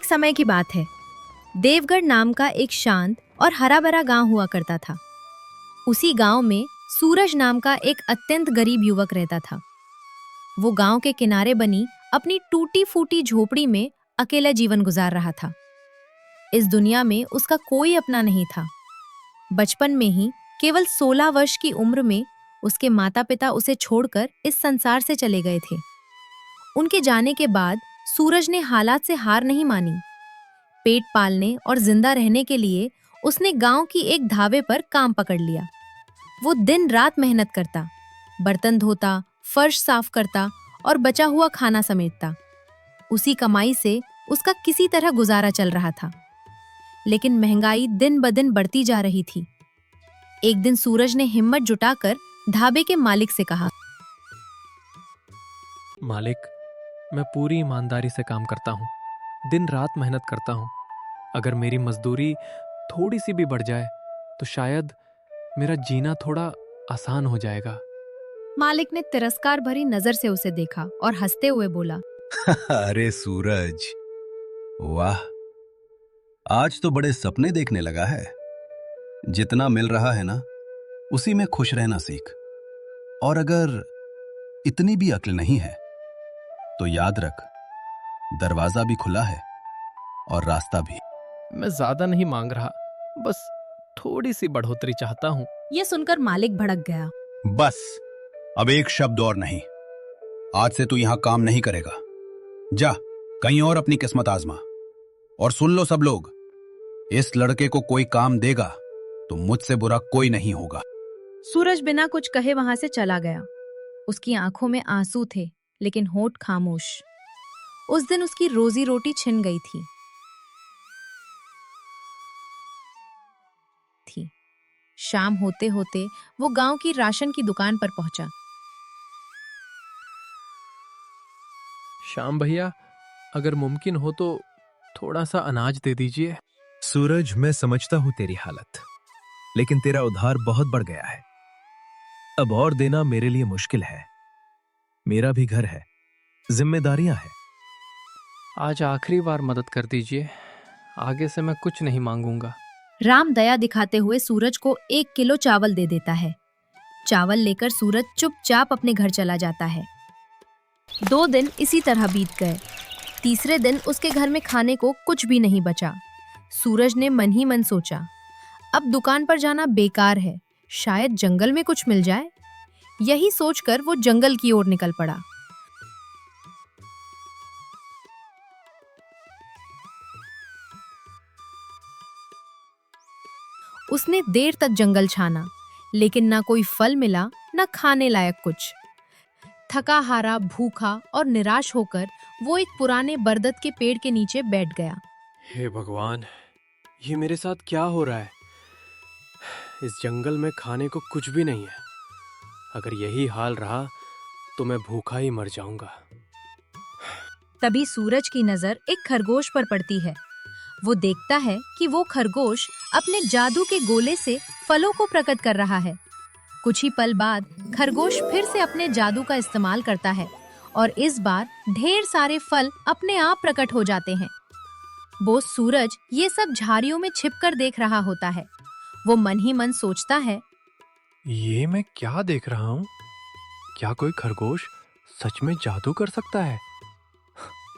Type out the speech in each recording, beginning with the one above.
समय की बात है। देवगढ़ नाम का एक शांत और हरा भरा गांव हुआ करता था। उसी गांव में सूरज नाम का एक अत्यंत गरीब युवक रहता था। वो गांव के किनारे बनी अपनी टूटी फूटी झोपड़ी में अकेला जीवन गुजार रहा था। इस दुनिया में उसका कोई अपना नहीं था। बचपन में ही केवल 16 वर्ष की उम्र में उसके माता पिता उसे छोड़कर इस संसार से चले गए थे। उनके जाने के बाद सूरज ने हालात से हार नहीं मानी। पेट पालने और जिंदा रहने के लिए उसने गांव की एक ढाबे पर काम पकड़ लिया। वो दिन रात मेहनत करता, बर्तन धोता, फर्श साफ करता और बचा हुआ खाना समेटता। उसी कमाई से उसका किसी तरह गुजारा चल रहा था। लेकिन महंगाई दिन ब दिन बढ़ती जा रही थी। एक दिन सूरज ने हिम्मत जुटाकर ढाबे के मालिक से कहा, मालिक, मैं पूरी ईमानदारी से काम करता हूँ, दिन रात मेहनत करता हूँ। अगर मेरी मजदूरी थोड़ी सी भी बढ़ जाए तो शायद मेरा जीना थोड़ा आसान हो जाएगा। मालिक ने तिरस्कार भरी नजर से उसे देखा और हंसते हुए बोला, अरे सूरज, वाह, आज तो बड़े सपने देखने लगा है। जितना मिल रहा है ना, उसी में खुश रहना सीख। और अगर इतनी भी अक्ल नहीं है तो याद रख, दरवाजा भी खुला है और रास्ता भी। मैं ज्यादा नहीं मांग रहा, बस थोड़ी सी बढ़ोतरी चाहता हूँ। यह सुनकर मालिक भड़क गया। बस, अब एक शब्द और नहीं। आज से तू यहां काम नहीं करेगा। जा, कहीं और अपनी किस्मत आजमा। और सुन लो सब लोग, इस लड़के को कोई काम देगा तो मुझसे बुरा कोई नहीं होगा। सूरज बिना कुछ कहे वहां से चला गया। उसकी आंखों में आंसू थे, लेकिन होठ खामोश। उस दिन उसकी रोजी रोटी छिन गई थी। शाम होते होते वो गांव की राशन की दुकान पर पहुंचा। श्याम भैया, अगर मुमकिन हो तो थोड़ा सा अनाज दे दीजिए। सूरज, मैं समझता हूं तेरी हालत, लेकिन तेरा उधार बहुत बढ़ गया है। अब और देना मेरे लिए मुश्किल है। मेरा भी घर है, जिम्मेदारियां हैं। आज आखिरी बार मदद कर दीजिए, आगे से मैं कुछ नहीं मांगूंगा। राम दया दिखाते हुए सूरज को 1 किलो चावल दे देता है। चावल लेकर सूरज चुपचाप अपने घर चला जाता है। 2 दिन इसी तरह बीत गए। तीसरे दिन उसके घर में खाने को कुछ भी नहीं बचा। सूरज ने मन ही मन सोचा, अब दुकान पर जाना बेकार है, शायद जंगल में कुछ मिल जाए। यही सोचकर वो जंगल की ओर निकल पड़ा। उसने देर तक जंगल छाना, लेकिन ना कोई फल मिला, ना खाने लायक कुछ। थका हारा, भूखा और निराश होकर वो एक पुराने बरगद के पेड़ के नीचे बैठ गया। हे भगवान, ये मेरे साथ क्या हो रहा है? इस जंगल में खाने को कुछ भी नहीं है। अगर यही हाल रहा तो मैं भूखा ही मर जाऊंगा। तभी सूरज की नजर एक खरगोश पर पड़ती है। वो देखता है कि वो खरगोश अपने जादू के गोले से फलों को प्रकट कर रहा है। कुछ ही पल बाद खरगोश फिर से अपने जादू का इस्तेमाल करता है और इस बार ढेर सारे फल अपने आप प्रकट हो जाते हैं। वो सूरज ये सब झाड़ियों में छिपकर देख रहा होता है। वो मन ही मन सोचता है, ये मैं क्या देख रहा हूँ? क्या कोई खरगोश सच में जादू कर सकता है?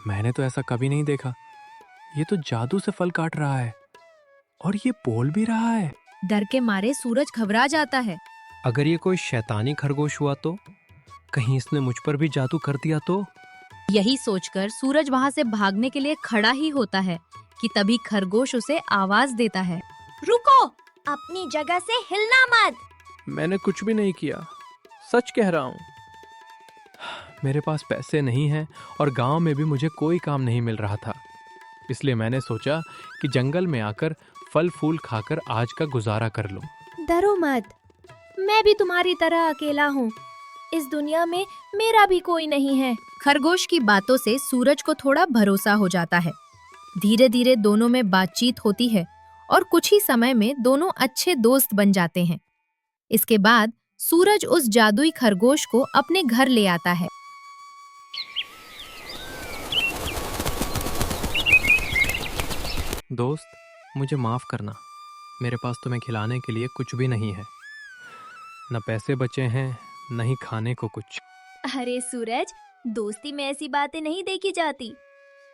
मैंने तो ऐसा कभी नहीं देखा। ये तो जादू से फल काट रहा है और ये बोल भी रहा है। डर के मारे सूरज घबरा जाता है। अगर ये कोई शैतानी खरगोश हुआ तो? कहीं इसने मुझ पर भी जादू कर दिया तो? यही सोचकर सूरज वहां से भागने के लिए खड़ा ही होता है कि तभी खरगोश उसे आवाज देता है, रुको, अपनी जगह से हिलना मत। मैंने कुछ भी नहीं किया, सच कह रहा हूँ। मेरे पास पैसे नहीं हैं और गांव में भी मुझे कोई काम नहीं मिल रहा था। इसलिए मैंने सोचा कि जंगल में आकर फल फूल खाकर आज का गुजारा कर लूं। डरो मत, मैं भी तुम्हारी तरह अकेला हूँ। इस दुनिया में मेरा भी कोई नहीं है। खरगोश की बातों से सूरज को थोड़ा भरोसा हो जाता है। धीरे धीरे दोनों में बातचीत होती है और कुछ ही समय में दोनों अच्छे दोस्त बन जाते हैं। इसके बाद सूरज उस जादुई खरगोश को अपने घर ले आता है। दोस्त मुझे माफ़ करना, मेरे पास तुम्हें खिलाने के लिए कुछ भी नहीं है। न पैसे बचे हैं, न ही खाने को कुछ। अरे सूरज, दोस्ती में ऐसी बातें नहीं देखी जाती।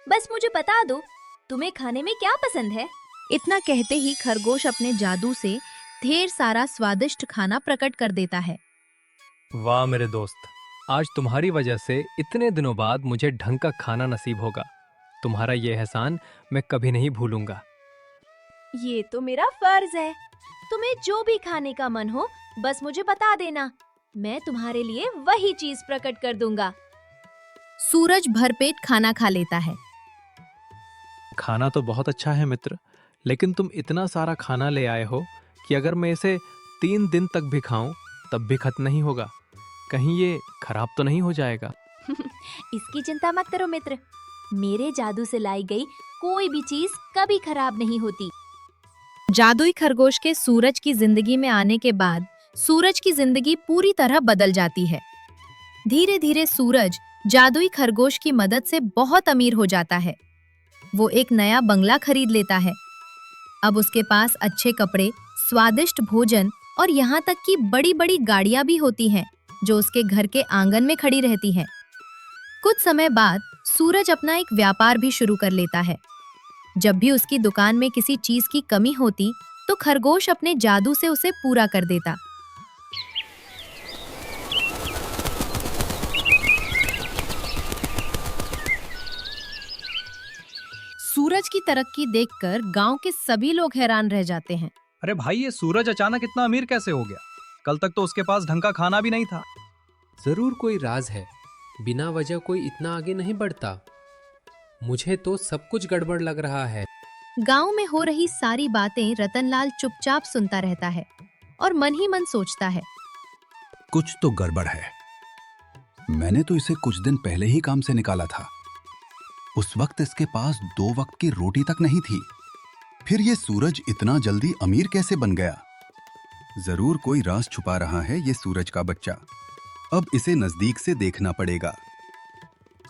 बस मुझे बता दो, तुम्हें खाने में क्या पसंद है? इतना कहते ही खरगोश अपने जादू से ढेर सारा स्वादिष्ट खाना प्रकट कर देता है। वाह मेरे दोस्त, आज तुम्हारी वजह से इतने दिनों बाद मुझे ढंग का खाना नसीब होगा। तुम्हारा ये एहसान मैं कभी नहीं भूलूंगा। ये तो मेरा फर्ज है। तुम्हें जो भी खाने का मन हो बस मुझे बता देना, मैं तुम्हारे लिए वही चीज प्रकट कर दूंगा। सूरज भरपेट खाना खा लेता है। खाना तो बहुत अच्छा है मित्र, लेकिन तुम इतना सारा खाना ले आए हो कि अगर मैं इसे 3 दिन तक भी खाऊं तब भी खत्म नहीं होगा। कहीं ये खराब तो नहीं हो जाएगा? इसकी चिंता मत करो मित्र, मेरे जादू से लाई गई कोई भी चीज कभी खराब नहीं होती। जादुई खरगोश के सूरज की जिंदगी में आने के बाद सूरज की जिंदगी पूरी तरह बदल जाती है। धीरे धीरे सूरज जादुई खरगोश की मदद से बहुत अमीर हो जाता है। वो एक नया बंगला खरीद लेता है। अब उसके पास अच्छे कपड़े, स्वादिष्ट भोजन और यहाँ तक कि बड़ी बड़ी गाड़ियां भी होती हैं, जो उसके घर के आंगन में खड़ी रहती हैं। कुछ समय बाद सूरज अपना एक व्यापार भी शुरू कर लेता है। जब भी उसकी दुकान में किसी चीज की कमी होती तो खरगोश अपने जादू से उसे पूरा कर देता। सूरज की तरक्की देखकर गांव के सभी लोग हैरान रह जाते हैं। अरे भाई, ये सूरज अचानक इतना अमीर कैसे हो गया? कल तक तो उसके पास ढंग का खाना भी नहीं था। जरूर कोई राज है, बिना वजह कोई इतना आगे नहीं बढ़ता। मुझे तो सब कुछ गड़बड़ लग रहा है। गांव में हो रही सारी बातें रतनलाल चुपचाप सुनता रहता है और मन ही मन सोचता है, कुछ तो गड़बड़ है। मैंने तो इसे कुछ दिन पहले ही काम से निकाला था। उस वक्त इसके पास 2 वक्त की रोटी तक नहीं थी। फिर ये सूरज इतना जल्दी अमीर कैसे बन गया? जरूर कोई राज छुपा रहा है ये सूरज का बच्चा। अब इसे नजदीक से देखना पड़ेगा।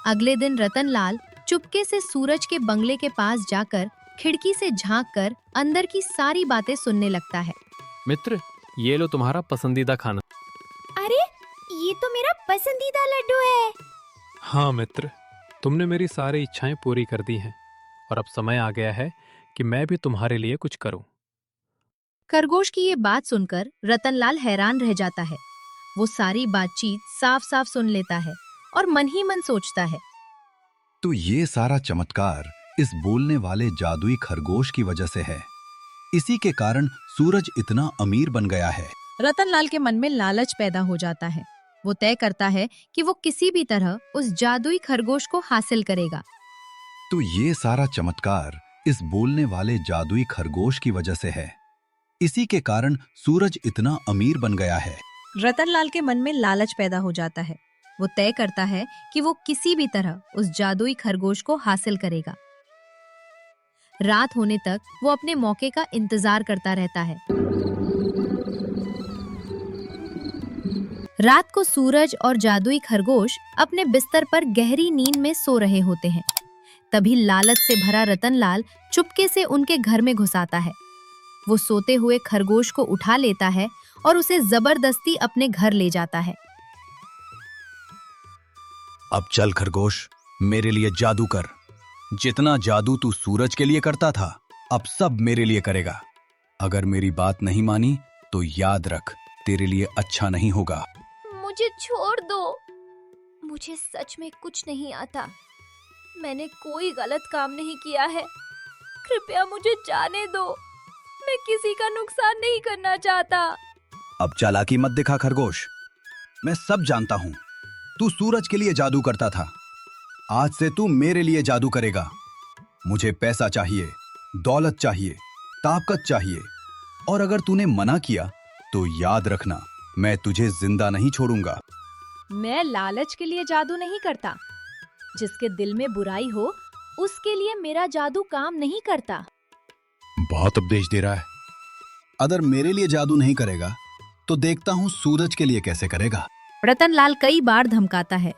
अगले दिन रतनलाल चुपके से सूरज के बंगले के पास जाकर खिड़की से झांककर अंदर की सारी बातें सुनने लगता है। मित्र, ये लो तुम्हारा पसंदीदा खाना। अरे, ये तो मेरा पसंदीदा लड्डू है। हाँ मित्र, तुमने मेरी सारी इच्छाएं पूरी कर दी हैं और अब समय आ गया है कि मैं भी तुम्हारे लिए कुछ करूं। खरगोश की ये बात सुनकर रतनलाल हैरान रह जाता है। वो सारी बातचीत साफ साफ सुन लेता है और मन ही मन सोचता है, तो ये सारा चमत्कार इस बोलने वाले जादुई खरगोश की वजह से है। इसी के कारण सूरज इतना अमीर बन गया है। रतनलाल के मन में लालच पैदा हो जाता है। वो तय करता है कि वो किसी भी तरह उस जादुई खरगोश को हासिल करेगा। तो ये सारा चमत्कार इस बोलने वाले जादुई खरगोश की वजह से है। इसी के कारण सूरज इतना अमीर बन गया है। रतनलाल के मन में लालच पैदा हो जाता है। वो तय करता है कि वो किसी भी तरह उस जादुई खरगोश को हासिल करेगा। रात होने तक वो अपने मौके का इंतजार करता रहता है। रात को सूरज और जादुई खरगोश अपने बिस्तर पर गहरी नींद में सो रहे होते हैं। तभी लालच से भरा रतनलाल चुपके से उनके घर में घुस आता है। वो सोते हुए खरगोश को उठा लेता है और उसे जबरदस्ती अपने घर ले जाता है। अब चल खरगोश, मेरे लिए जादू कर। जितना जादू तू सूरज के लिए करता था, अब सब मेरे लिए करेगा। अगर मेरी बात नहीं मानी तो याद रख, तेरे लिए अच्छा नहीं होगा। मुझे छोड़ दो, मुझे सच में कुछ नहीं आता। मैंने कोई गलत काम नहीं किया है। कृपया मुझे जाने दो, मैं किसी का नुकसान नहीं करना चाहता। अब चालाकी मत दिखा खरगोश, मैं सब जानता हूं। तू सूरज के लिए जादू करता था, आज से तू मेरे लिए जादू करेगा। मुझे पैसा चाहिए, दौलत चाहिए, ताकत चाहिए, और अगर तूने मना किया तो याद रखना, मैं तुझे जिंदा नहीं छोड़ूंगा। मैं लालच के लिए जादू नहीं करता। जिसके दिल में बुराई हो उसके लिए मेरा जादू काम नहीं करता। बहुत उपदेश दे रहा है। अगर मेरे लिए जादू नहीं करेगा तो देखता हूं सूरज के लिए कैसे करेगा। रतनलाल कई बार धमकाता है,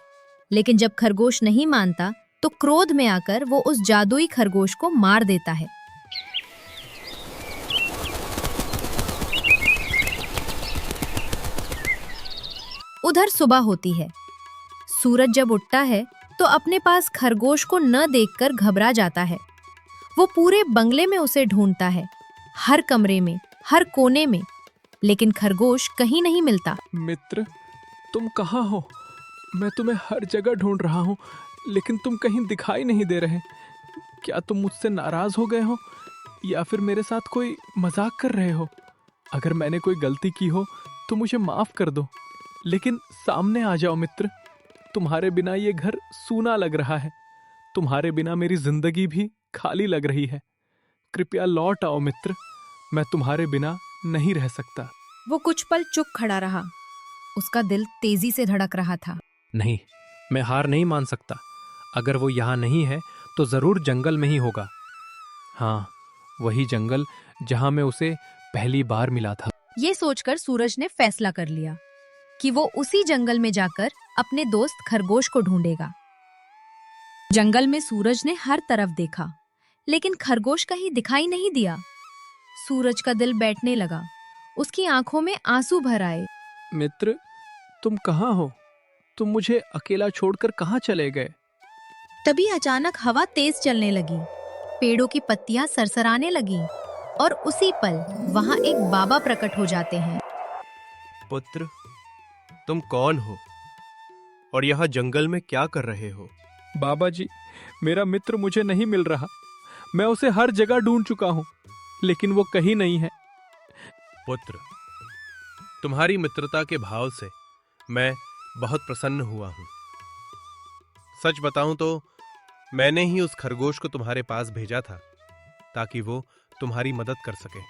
लेकिन जब खरगोश नहीं मानता तो क्रोध में आकर वो उस जादुई खरगोश को मार देता है। उधर सुबह होती है। सूरज जब उठता है तो अपने पास खरगोश को न देखकर घबरा जाता है। वो पूरे बंगले में उसे ढूंढता है, हर कमरे में, हर कोने में, लेकिन खरगोश कहीं नहीं मिलता। मित्र, तुम कहाँ हो? मैं तुम्हें हर जगह ढूंढ रहा हूँ, लेकिन तुम कहीं दिखाई नहीं दे रहे। क्या तुम मुझसे नाराज हो गए हो या फिर मेरे साथ कोई मजाक कर रहे हो? अगर मैंने कोई गलती की हो तो मुझे माफ कर दो, लेकिन सामने आ जाओ मित्र। तुम्हारे बिना ये घर सूना लग रहा है। तुम्हारे बिना मेरी जिंदगी भी खाली लग रही है। कृपया लौट आओ मित्र, मैं तुम्हारे बिना नहीं रह सकता। वो कुछ पल चुप खड़ा रहा। उसका दिल तेजी से धड़क रहा था। नहीं, मैं हार नहीं मान सकता। अगर वो यहाँ नहीं है तो जरूर जंगल में ही होगा। हाँ, वही जंगल जहाँ मैं उसे पहली बार मिला था। ये सोचकर सूरज ने फैसला कर लिया कि वो उसी जंगल में जाकर अपने दोस्त खरगोश को ढूंढेगा। जंगल में सूरज ने हर तरफ देखा, लेकिन खरगोश कहीं दिखाई नहीं दिया। सूरज का दिल बैठने लगा। उसकी आंखों में आंसू भर आए। मित्र, तुम कहाँ हो? तुम मुझे अकेला छोड़कर कहाँ चले गए? तभी अचानक हवा तेज चलने लगी, पेड़ों की पत्तियां सरसराने लगी और उसी पल वहां एक बाबा प्रकट हो जाते हैं। पुत्र, तुम कौन हो और यहाँ जंगल में क्या कर रहे हो? बाबा जी, मेरा मित्र मुझे नहीं मिल रहा। मैं उसे हर जगह ढूंढ चुका हूँ, लेकिन वो कहीं नहीं है। पुत्र, तुम्हारी मित्रता के भाव से मैं बहुत प्रसन्न हुआ हूं। सच बताऊं तो मैंने ही उस खरगोश को तुम्हारे पास भेजा था ताकि वो तुम्हारी मदद कर सके,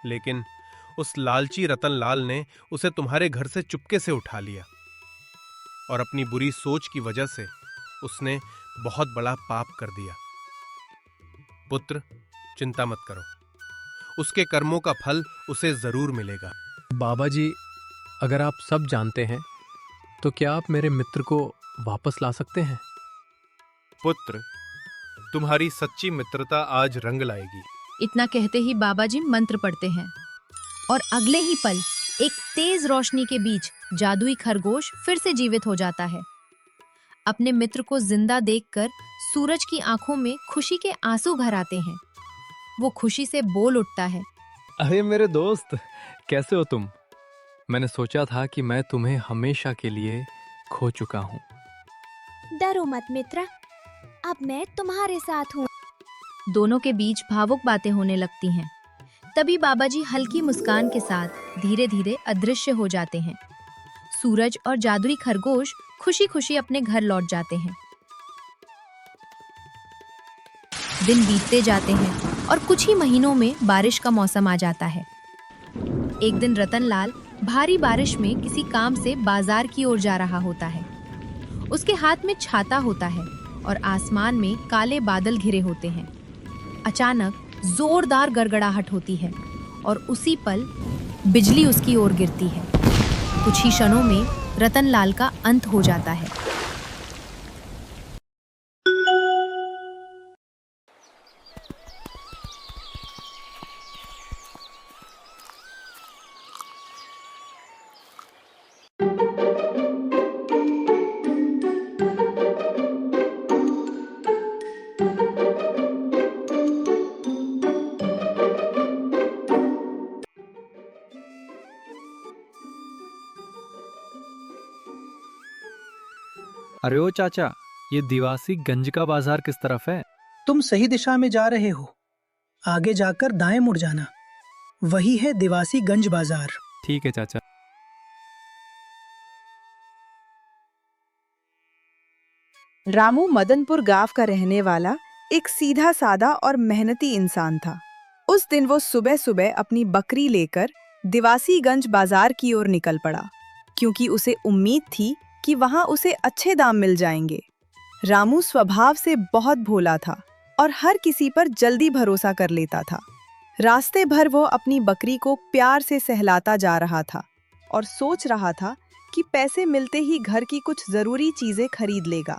लेकिन उस लालची रतन लाल ने उसे तुम्हारे घर से चुपके से उठा लिया और अपनी बुरी सोच की वजह से उसने बहुत बड़ा पाप कर दिया। पुत्र, चिंता मत करो, उसके कर्मों का फल उसे जरूर मिलेगा। बाबा जी, अगर आप सब जानते हैं तो क्या आप मेरे मित्र को वापस ला सकते हैं? पुत्र, तुम्हारी सच्ची मित्रता आज रंग लाएगी। इतना कहते ही बाबा जी मंत्र पढ़ते हैं और अगले ही पल एक तेज रोशनी के बीच जादुई खरगोश फिर से जीवित हो जाता है। अपने मित्र को जिंदा देखकर सूरज की आंखों में खुशी के आंसू भर आते हैं। वो खुशी से बोल उठता है। अरे मेरे दोस्त, कैसे हो तुम? मैंने सोचा था कि मैं तुम्हें हमेशा के लिए खो चुका हूँ। डरो मत मित्र, अब मैं तुम्हारे साथ हूँ। दोनों के बीच भावुक बातें होने लगती हैं। तभी बाबा जी हल्की मुस्कान के साथ धीरे धीरे अदृश्य हो जाते हैं। सूरज और जादुई खरगोश खुशी खुशी अपने घर लौट जाते हैं। दिन बीतते जाते हैं और कुछ ही महीनों में बारिश का मौसम आ जाता है। एक दिन रतनलाल भारी बारिश में किसी काम से बाजार की ओर जा रहा होता है। उसके हाथ में छाता होता है और आसमान में काले बादल घिरे होते हैं। अचानक जोरदार गड़गड़ाहट होती है और उसी पल बिजली उसकी ओर गिरती है। कुछ ही क्षणों में रतनलाल का अंत हो जाता है। अरे ओ चाचा, ये दिवासी गंज का बाजार किस तरफ है? तुम सही दिशा में जा रहे हो। आगे जाकर दाएं मुड़ जाना, वही है दिवासी गंज बाजार। ठीक है चाचा। रामू मदनपुर गांव का रहने वाला एक सीधा सादा और मेहनती इंसान था। उस दिन वो सुबह सुबह अपनी बकरी लेकर दिवासीगंज बाजार की ओर निकल पड़ा, क्योंकि उसे उम्मीद थी कि वहां उसे अच्छे दाम मिल जाएंगे। रामू स्वभाव से बहुत भोला था और हर किसी पर जल्दी भरोसा कर लेता था। रास्ते भर वो अपनी बकरी को प्यार से सहलाता जा रहा था और सोच रहा था कि पैसे मिलते ही घर की कुछ जरूरी चीजें खरीद लेगा।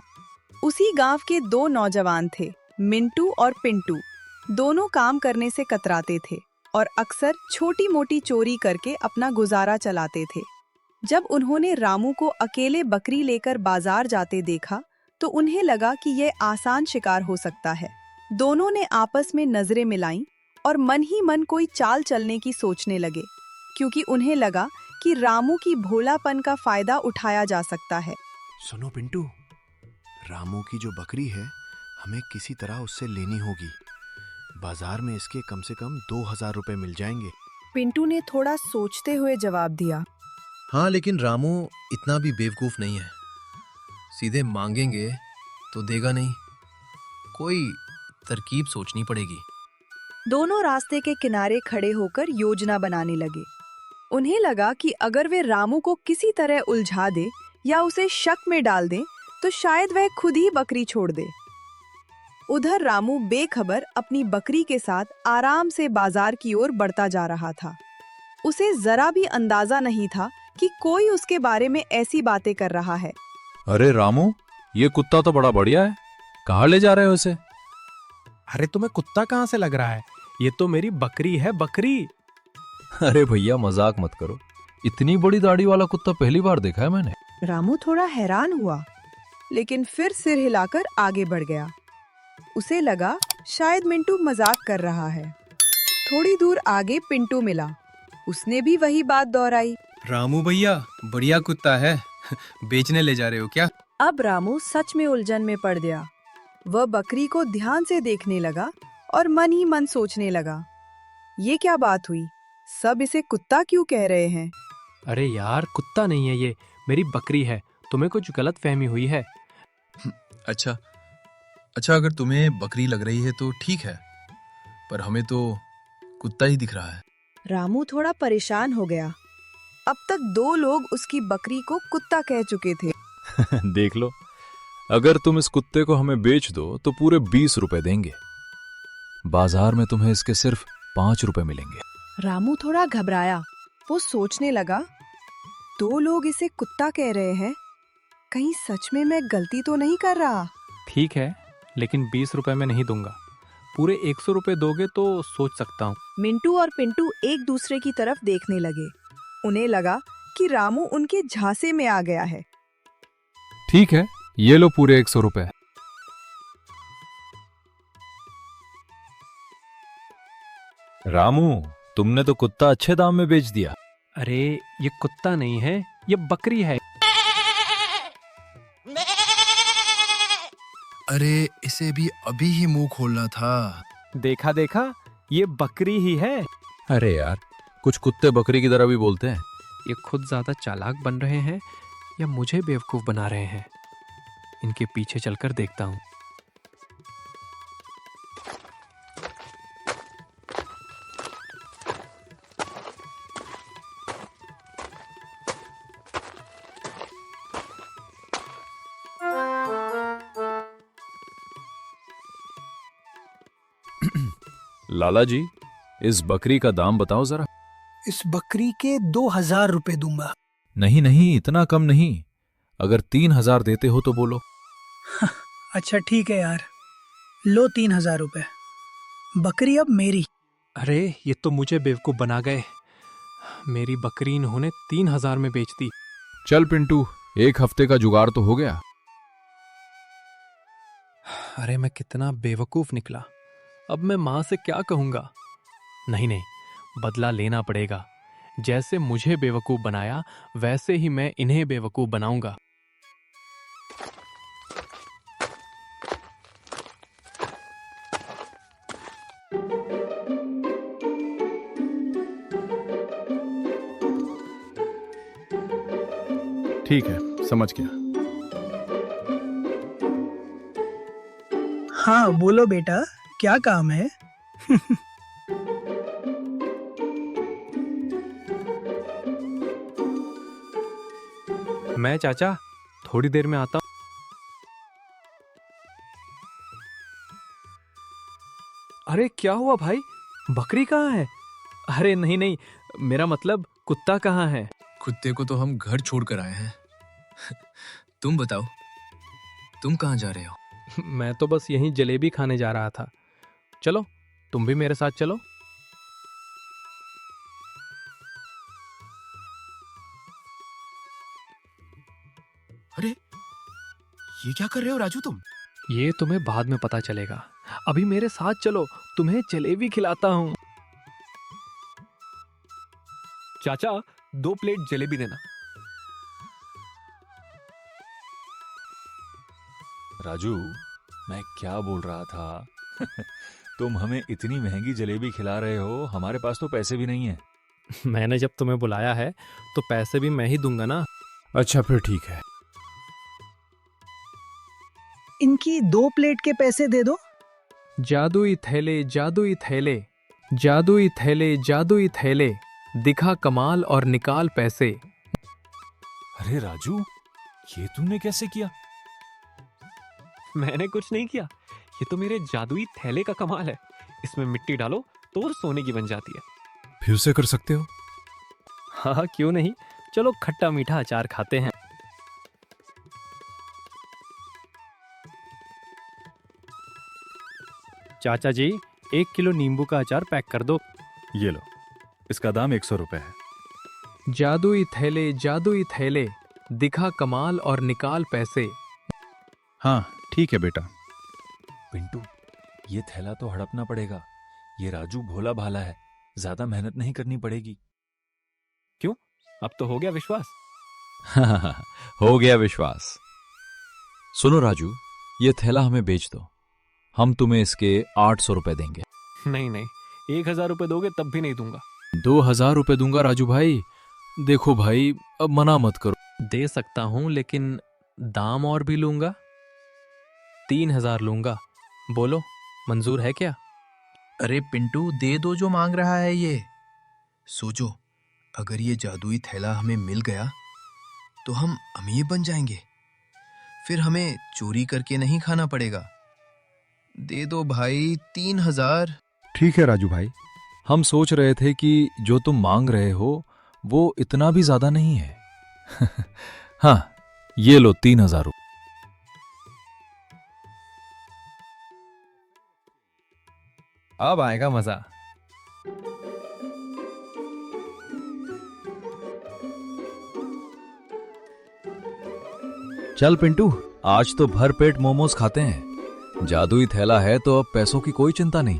उसी गांव के दो नौजवान थे, मिंटू और पिंटू। दोनों काम करने से कतराते थे और अक्सर छोटी मोटी चोरी करके अपना गुजारा चलाते थे। जब उन्होंने रामू को अकेले बकरी लेकर बाजार जाते देखा तो उन्हें लगा कि यह आसान शिकार हो सकता है। दोनों ने आपस में नजरें मिलाईं और मन ही मन कोई चाल चलने की सोचने लगे, क्योंकि उन्हें लगा कि रामू की भोलापन का फायदा उठाया जा सकता है। सुनो पिंटू, रामू की जो बकरी है हमें किसी तरह उससे लेनी होगी। बाजार में इसके कम से कम 2000 रुपए मिल जाएंगे। पिंटू ने थोड़ा सोचते हुए जवाब दिया। हाँ, लेकिन रामू इतना भी बेवकूफ नहीं है। सीधे मांगेंगे तो देगा नहीं, कोई तरकीब सोचनी पड़ेगी। दोनों रास्ते के किनारे खड़े होकर योजना बनाने लगे। उन्हें लगा कि अगर वे रामू को किसी तरह उलझा दे या उसे शक में डाल दें तो शायद वह खुद ही बकरी छोड़ दे। उधर रामू बेखबर अपनी बकरी के साथ आराम से बाजार की ओर बढ़ता जा रहा था। उसे जरा भी अंदाजा नहीं था कि कोई उसके बारे में ऐसी बातें कर रहा है। अरे रामू, ये कुत्ता तो बड़ा बढ़िया है, कहाँ ले जा रहे हो इसे? अरे तुम्हें कुत्ता कहाँ से लग रहा है? ये तो मेरी बकरी है, बकरी। अरे भैया मजाक मत करो, इतनी बड़ी दाढ़ी वाला कुत्ता पहली बार देखा है मैंने। रामू थोड़ा हैरान हुआ, लेकिन फिर सिर हिलाकर आगे बढ़ गया। उसे लगा शायद मिंटू मजाक कर रहा है। थोड़ी दूर आगे पिंटू मिला, उसने भी वही बात दोहराई। रामू भैया, बढ़िया कुत्ता है, बेचने ले जा रहे हो क्या? अब रामू सच में उलझन में पड़ गया। वह बकरी को ध्यान से देखने लगा और मन ही मन सोचने लगा, ये क्या बात हुई? सब इसे कुत्ता क्यों कह रहे हैं? अरे यार, कुत्ता नहीं है ये, मेरी बकरी है। तुम्हें कुछ गलत फहमी हुई है। अच्छा, अगर तुम्हें बकरी लग रही है तो ठीक है, पर हमें तो कुत्ता ही दिख रहा है। रामू थोड़ा परेशान हो गया। अब तक 2 लोग उसकी बकरी को कुत्ता कह चुके थे। देख लो, अगर तुम इस कुत्ते को हमें बेच दो तो पूरे 20 रुपए देंगे। बाजार में तुम्हें इसके सिर्फ 5 रुपए मिलेंगे। रामू थोड़ा घबराया। वो सोचने लगा, 2 लोग इसे कुत्ता कह रहे हैं, कहीं सच में मैं गलती तो नहीं कर रहा? ठीक है, लेकिन 20 रुपए में नहीं दूंगा। पूरे 100 रुपए दोगे तो सोच सकता हूँ। मिंटू और पिंटू एक दूसरे की तरफ देखने लगे। उन्हें लगा कि रामू उनके झांसे में आ गया है। ठीक है, ये लो पूरे 100 रुपए। रामू, तुमने तो कुत्ता अच्छे दाम में बेच दिया। अरे ये कुत्ता नहीं है, ये बकरी है। अरे इसे भी अभी ही मुंह खोलना था। देखा देखा, ये बकरी ही है। अरे यार, कुछ कुत्ते बकरी की तरह भी बोलते हैं। ये खुद ज्यादा चालाक बन रहे हैं या मुझे बेवकूफ बना रहे हैं? इनके पीछे चलकर देखता हूँ। लाला जी, इस बकरी का दाम बताओ जरा। इस बकरी के 2000 रुपए दूंगा। नहीं नहीं, इतना कम नहीं। अगर 3000 देते हो तो बोलो। अच्छा ठीक है यार, लो 3000 रुपए। बकरी अब मेरी। अरे ये तो मुझे बेवकूफ बना गए। मेरी बकरी इन्होंने 3000 में बेच दी। चल पिंटू, 1 हफ्ते का जुगाड़ तो हो गया। अरे मैं कितना बेवकूफ निकला। अब मैं माँ से क्या कहूँगा? नहीं नहीं, बदला लेना पड़ेगा। जैसे मुझे बेवकूफ बनाया वैसे ही मैं इन्हें बेवकूफ बनाऊंगा। ठीक है, समझ गया। हाँ बोलो बेटा, क्या काम है? मैं चाचा थोड़ी देर में आता हूँ। अरे क्या हुआ भाई, बकरी कहाँ है? अरे नहीं नहीं, मेरा मतलब कुत्ता कहाँ है? कुत्ते को तो हम घर छोड़ कर आए हैं। तुम बताओ, तुम कहाँ जा रहे हो? मैं तो बस यहीं जलेबी खाने जा रहा था। चलो तुम भी मेरे साथ चलो। अरे ये क्या कर रहे हो राजू तुम? ये तुम्हें बाद में पता चलेगा। अभी मेरे साथ चलो, तुम्हें जलेबी खिलाता हूँ। चाचा, 2 प्लेट जलेबी देना। राजू, मैं क्या बोल रहा था? तुम हमें इतनी महंगी जलेबी खिला रहे हो, हमारे पास तो पैसे भी नहीं है। मैंने जब तुम्हें बुलाया है तो पैसे भी मैं ही दूंगा ना। अच्छा फिर ठीक है। इनकी 2 प्लेट के पैसे दे दो। जादुई थैले, जादुई थैले, जादुई थैले, जादुई थैले, दिखा कमाल और निकाल पैसे। अरे राजू, ये तुमने कैसे किया? मैंने कुछ नहीं किया, ये तो मेरे जादुई थैले का कमाल है। इसमें मिट्टी डालो तो सोने की बन जाती है। फिर से कर सकते हो? हाँ, क्यों नहीं। चलो खट्टा मीठा अचार खाते हैं। चाचा जी, 1 किलो नींबू का अचार पैक कर दो। ये लो, इसका दाम 100 रुपए है। जादुई थैले, जादुई थैले, दिखा कमाल और निकाल पैसे। हाँ ठीक है बेटा। पिंटू, ये थैला तो हड़पना पड़ेगा। ये राजू भोला भाला है, ज्यादा मेहनत नहीं करनी पड़ेगी। क्यों, अब तो हो गया विश्वास? हो गया विश्वास। सुनो राजू, ये थैला हमें बेच दो, हम तुम्हें इसके 800 रुपए देंगे। नहीं नहीं, 1000 रुपए दोगे तब भी नहीं दूंगा। 2000 रुपए दूंगा राजू भाई। देखो भाई, अब मना मत करो। दे सकता हूं, लेकिन दाम और भी लूंगा। 3000 लूंगा। बोलो, मंजूर है क्या? अरे पिंटू, दे दो जो मांग रहा है ये। सोचो, अगर ये जादुई थैला हमें मिल गया तो हम अमीर बन जाएंगे। फिर हमें चोरी करके नहीं खाना पड़ेगा। दे दो भाई, 3000। ठीक है राजू भाई। हम सोच रहे थे कि जो तुम मांग रहे हो वो इतना भी ज्यादा नहीं है। हाँ, ये लो 3000 रुपए। अब आएगा मजा। चल पिंटू, आज तो भर पेट मोमोज खाते हैं। जादुई थैला है तो अब पैसों की कोई चिंता नहीं।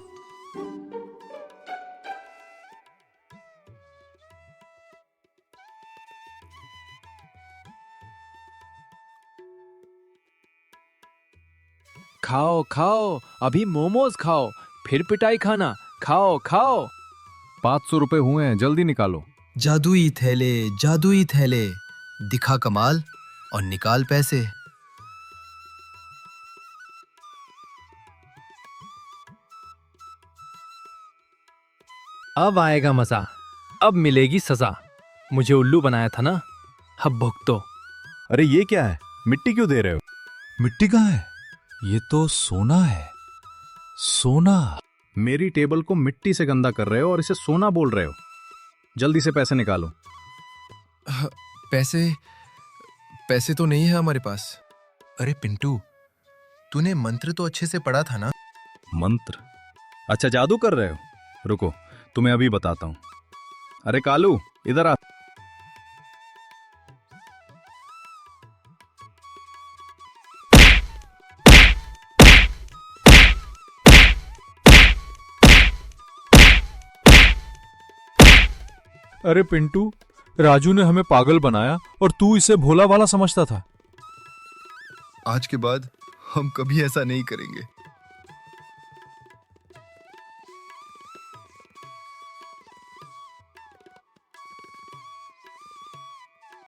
खाओ खाओ, अभी मोमोज खाओ, फिर पिटाई खाना। खाओ खाओ। 500 रुपए हुए हैं, जल्दी निकालो। जादुई थैले, जादुई थैले, दिखा कमाल और निकाल पैसे। अब आएगा मजा, अब मिलेगी सजा। मुझे उल्लू बनाया था ना, अब भुगतो। अरे ये क्या है, मिट्टी क्यों दे रहे हो? मिट्टी कहाँ है? ये तो सोना है। सोना। मेरी टेबल को मिट्टी से गंदा कर रहे हो और इसे सोना बोल रहे हो। जल्दी से पैसे निकालो। पैसे तो नहीं है हमारे पास। अरे पिंटू, तूने मंत्र तो अच्छे से पढ़ा था ना? मंत्र? अच्छा, जादू कर रहे हो? रुको, तुम्हें अभी बताता हूं। अरे कालू, इधर आ। अरे पिंटू, राजू ने हमें पागल बनाया और तू इसे भोला वाला समझता था। आज के बाद हम कभी ऐसा नहीं करेंगे।